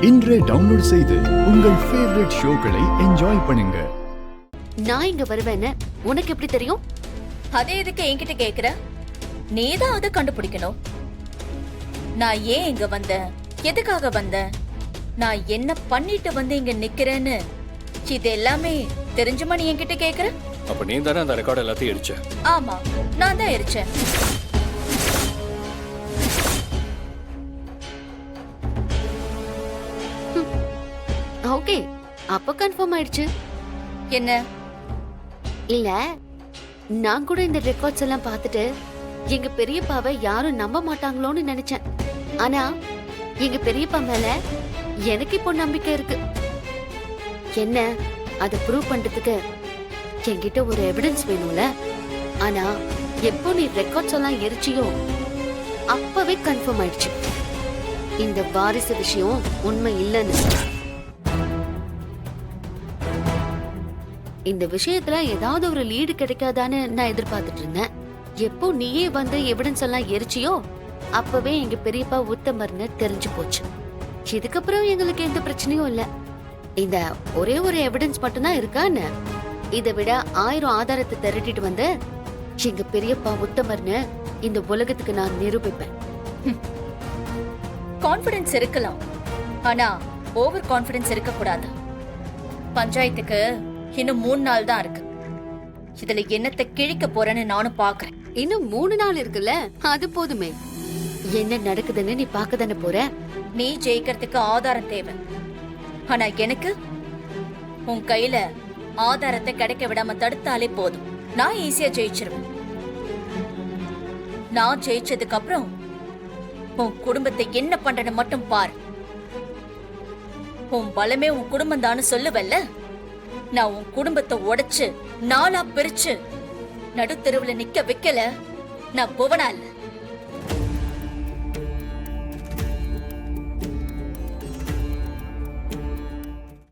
இன்றே டவுன்லோட் செய்து உங்கள் ஃபேவரட் ஷோக்களை என்ஜாய் பண்ணுங்க. நான் இங்க வருவேன்னு உனக்கு எப்படி தெரியும்? அதே எதுக்கு என்கிட்ட கேக்குற? நீதான் அதை கண்டுபிடிக்கணும். நான் ஏன் இங்க வந்தேன், எதுக்காக வந்தேன், நான் என்ன பண்ணிட்டு வந்து இங்க நிக்கிறேன்னு இது எல்லாமே தெரிஞ்சுமா நீ என்கிட்ட கேக்குற? அப்ப நீ தானே அந்த ரெக்கார்ட் எல்லாத்தையும் எரிச்ச? ஆமா, நான் தான் எரிச்சேன். ஓகே, அப்ப கன்ஃபார்ம் ஆயிடுச்சு. என்ன? இல்ல, நான் கூட இந்த ரெக்கார்ட்ஸ் எல்லாம் பார்த்துட்டு எங்க பெரியப்பாவை யாரும் நம்ப மாட்டாங்களோன்னு நினைச்சேன். ஆனா எங்க பெரியப்பா மேல எனக்கு இப்போ நம்பிக்கை இருக்கு. என்ன, அதை ப்ரூவ் பண்றதுக்கு என்கிட்ட ஒரு எவிடன்ஸ் வேணும்ல. ஆனா எப்போ நீ ரெக்கார்ட்ஸ் எல்லாம் எரிச்சியோ அப்பவே கன்ஃபார்ம் ஆயிடுச்சு இந்த வாரிசு விஷயம் உண்மை இல்லைன்னு. இந்த விஷயத்துல ஏதாவது ஒரு லீடு கிடைக்காதான்னு நான் எதிர்பார்த்துட்டு இருந்தேன். எப்போ நீயே வந்து எவிடன்ஸ் எல்லாம் எரிச்சியோ அப்பவே எங்க பெரியப்பா உத்தமர்னு தெரிஞ்சு போச்சு. இதுக்கப்புறம் எங்களுக்கு எந்த பிரச்சனையும் இல்ல. இந்த ஒரே ஒரு எவிடன்ஸ் மட்டும்தான் இருக்கான்னு, இதை விட 1000 ஆதாரத்தை திரட்டிட்டு வந்து எங்க பெரியப்பா உத்தமர்னு இந்த உலகத்துக்கு நான் நிரூபிப்பேன். கான்ஃபிடன்ஸ் இருக்கலாம், ஆனா ஓவர் கான்ஃபிடன்ஸ் இருக்க கூடாது. பஞ்சாயத்துக்கு இன்னும் 3 நாள் தான் இருக்கு. இதுல என்னத்தை கிழிக்க போறேன்னு நானும் பாக்குறேன். இன்னும் 3 நாள் இருக்குல்ல, அது போதுமே. என்ன நடக்குதுன்னு நீ பார்க்க தானே போற. நீ ஜெயிக்கிறதுக்கு ஆதாரம் தேவை, ஆனா எனக்கு உன் கையில ஆதாரத்தை கிடைக்க விடாம தடுத்தாலே போதும். நான் ஈஸியா ஜெயிச்சிருவேன். நான் ஜெயிச்சதுக்கு அப்புறம் உன் குடும்பத்தை என்ன பண்றேன்னு மட்டும் பாரு. உன் பலமே உன் குடும்பம் தான்னு சொல்லுவல்ல, நான் உன் குடும்பத்தை உடைச்சு 4ஆ பிரிச்சு நடுத்தெருவுல நிக்க வைக்கல நான் புவனா இல்ல.